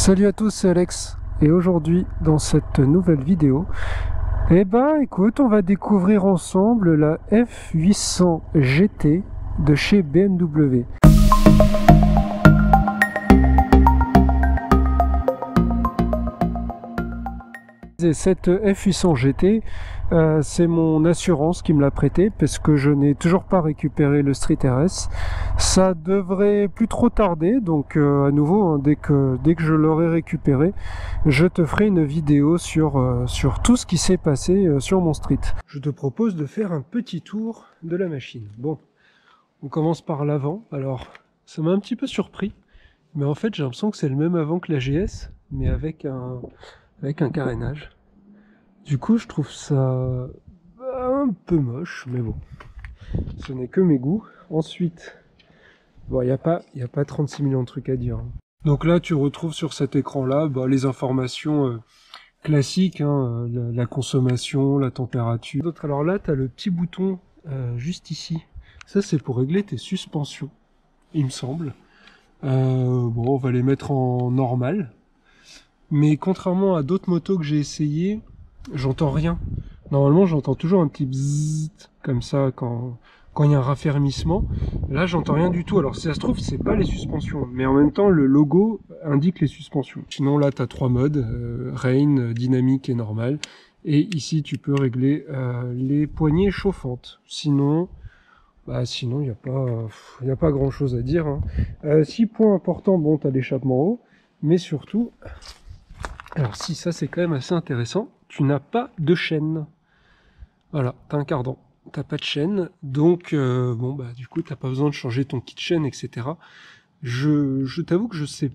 Salut à tous, c'est Alex et aujourd'hui dans cette nouvelle vidéo, écoute, on va découvrir ensemble la F800 GT de chez BMW. Et cette F800 GT, c'est mon assurance qui me l'a prêté parce que je n'ai toujours pas récupéré le Street RS. Ça devrait plus trop tarder, donc à nouveau, hein, dès que je l'aurai récupéré, je te ferai une vidéo sur tout ce qui s'est passé sur mon Street. Je te propose de faire un petit tour de la machine. Bon, on commence par l'avant. Alors, ça m'a un petit peu surpris, mais en fait j'ai l'impression que c'est le même avant que la GS, mais avec un carénage. Du coup, je trouve ça un peu moche, mais bon, ce n'est que mes goûts. Ensuite, bon, il n'y a pas 36 millions de trucs à dire. Donc là, tu retrouves sur cet écran-là les informations classiques, hein, la consommation, la température. Alors là, tu as le petit bouton juste ici. Ça, c'est pour régler tes suspensions, il me semble. Bon, on va les mettre en normal. Mais contrairement à d'autres motos que j'ai essayé, j'entends rien. Normalement, j'entends toujours un petit bzzzt, comme ça, quand il y a un raffermissement. Là, j'entends rien du tout. Alors, si ça se trouve, c'est pas les suspensions. Mais en même temps, le logo indique les suspensions. Sinon, là, tu as 3 modes. Rain, dynamique et normal. Et ici, tu peux régler les poignées chauffantes. Sinon, il n'y a pas grand-chose à dire. Hein. 6 points importants. Bon, tu as l'échappement haut. Mais surtout... Alors si, ça c'est quand même assez intéressant, tu n'as pas de chaîne. Voilà, t'as un cardan, t'as pas de chaîne, donc du coup t'as pas besoin de changer ton kit chaîne, etc. Je t'avoue que je sais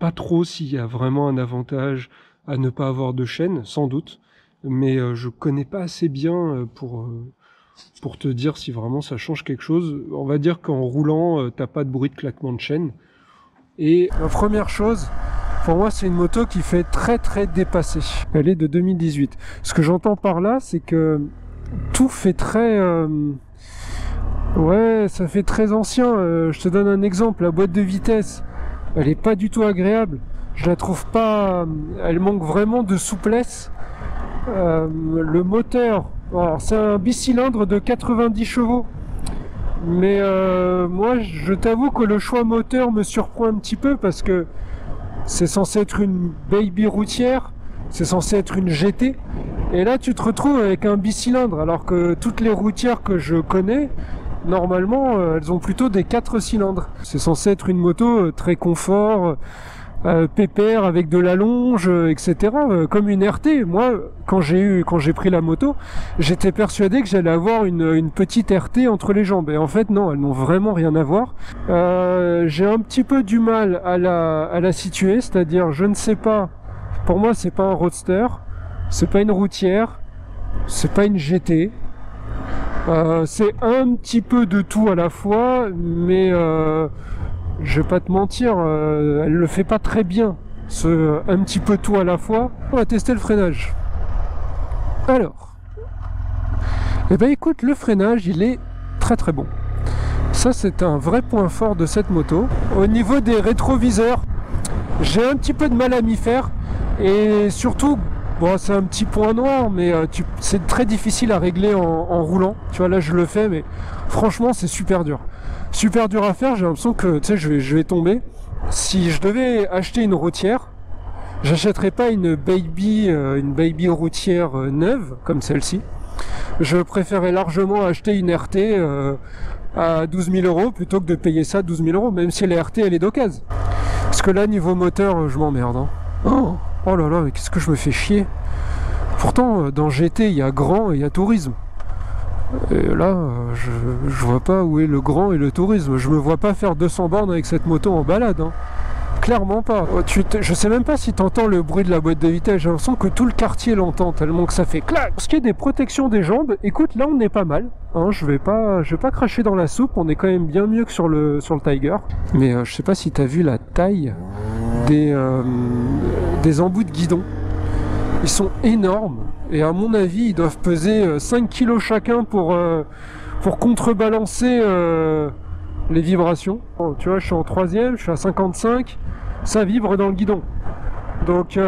pas trop s'il y a vraiment un avantage à ne pas avoir de chaîne, sans doute, mais je connais pas assez bien pour te dire si vraiment ça change quelque chose. On va dire qu'en roulant, t'as pas de bruit de claquement de chaîne. Et la première chose... Pour moi, c'est une moto qui fait très dépassée. Elle est de 2018. Ce que j'entends par là, c'est que tout fait très... Ouais, ça fait très ancien. Je te donne un exemple. La boîte de vitesse, elle est pas du tout agréable. Je la trouve pas... Elle manque vraiment de souplesse. Le moteur, alors c'est un bicylindre de 90 chevaux. Mais moi, je t'avoue que le choix moteur me surprend un petit peu parce que c'est censé être une baby routière, c'est censé être une GT, et là tu te retrouves avec un bicylindre, alors que toutes les routières que je connais, normalement, elles ont plutôt des 4 cylindres. C'est censé être une moto très confort, pépère, avec de la longe, etc. Comme une RT. Moi, quand j'ai pris la moto, j'étais persuadé que j'allais avoir une petite RT entre les jambes. Et en fait, non, elles n'ont vraiment rien à voir. J'ai un petit peu du mal à la situer, c'est-à-dire, je ne sais pas. Pour moi, c'est pas un roadster, c'est pas une routière, c'est pas une GT. C'est un petit peu de tout à la fois, mais je vais pas te mentir, elle le fait pas très bien, ce un petit peu tout à la fois. On va tester le freinage. Alors, écoute, le freinage, il est très bon. Ça, c'est un vrai point fort de cette moto. Au niveau des rétroviseurs, j'ai un petit peu de mal à m'y faire. Et surtout, bon, c'est un petit point noir, mais c'est très difficile à régler en roulant. Tu vois, là, je le fais, mais franchement, c'est super dur. Super dur à faire, j'ai l'impression que, tu sais, je vais tomber. Si je devais acheter une routière, j'achèterais pas une baby routière neuve, comme celle-ci. Je préférais largement acheter une RT à 12 000 € plutôt que de payer ça 12 000 €, même si la RT elle est d'occasion. Parce que là, niveau moteur, je m'emmerde. Hein. Oh là là, mais qu'est-ce que je me fais chier. Pourtant, dans GT, il y a grand et il y a tourisme. Et là, je vois pas où est le grand et le tourisme. Je me vois pas faire 200 bornes avec cette moto en balade. Hein. Clairement pas. Je sais même pas si tu entends le bruit de la boîte de vitesse. J'ai l'impression que tout le quartier l'entend tellement que ça fait clac. Pour ce qui est des protections des jambes, écoute, là on est pas mal. Hein, je vais pas cracher dans la soupe. On est quand même bien mieux que sur le Tiger. Mais je sais pas si tu as vu la taille des embouts de guidon. Ils sont énormes. Et à mon avis, ils doivent peser 5 kg chacun pour contrebalancer les vibrations. Bon, tu vois, je suis en 3e, je suis à 55. Ça vibre dans le guidon. Donc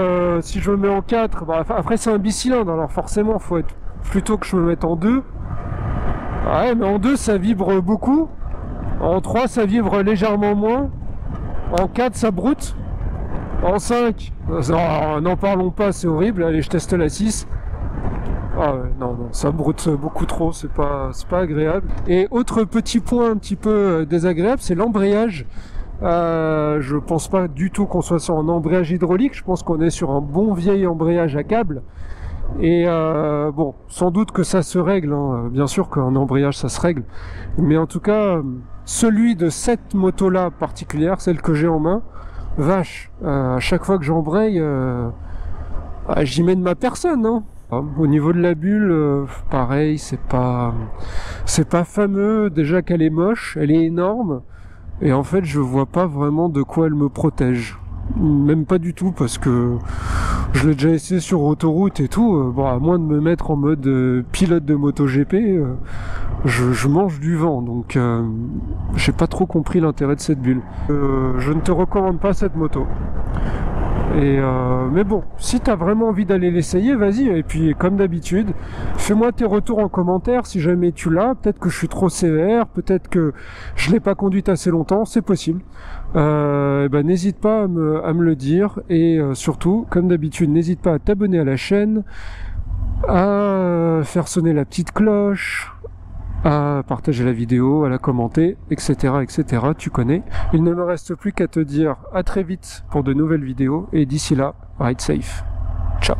si je me mets en 4, bah, après c'est un bicylindre, alors forcément faut être plutôt que je me mette en 2. Ouais, mais en 2 ça vibre beaucoup, en 3 ça vibre légèrement moins, en 4 ça broute, en 5, n'en parlons pas, c'est horrible. Allez, je teste la 6. Ah ouais, non, ça broute beaucoup trop, c'est pas agréable. Et autre petit point un petit peu désagréable, c'est l'embrayage. Je pense pas du tout qu'on soit sur un embrayage hydraulique, je pense qu'on est sur un bon vieil embrayage à câble. Et bon, sans doute que ça se règle, hein. Bien sûr qu'un embrayage ça se règle, mais en tout cas, celui de cette moto-là particulière, celle que j'ai en main, vache, à chaque fois que j'embraye, j'y mène ma personne, hein. Au niveau de la bulle, pareil, c'est pas fameux. Déjà qu'elle est moche, elle est énorme, et en fait je vois pas vraiment de quoi elle me protège. Même pas du tout, parce que je l'ai déjà essayé sur autoroute et tout. Bon, à moins de me mettre en mode pilote de MotoGP, je mange du vent, donc j'ai pas trop compris l'intérêt de cette bulle. Je ne te recommande pas cette moto. Et mais bon, si tu as vraiment envie d'aller l'essayer, vas-y. Et puis comme d'habitude, fais-moi tes retours en commentaire si jamais tu l'as. Peut-être que je suis trop sévère, peut-être que je l'ai pas conduite assez longtemps, c'est possible. N'hésite pas à me le dire. Et surtout, comme d'habitude, n'hésite pas à t'abonner à la chaîne, à faire sonner la petite cloche, à partager la vidéo, à la commenter, etc., etc. Tu connais. Il ne me reste plus qu'à te dire à très vite pour de nouvelles vidéos, et d'ici là, ride safe. Ciao.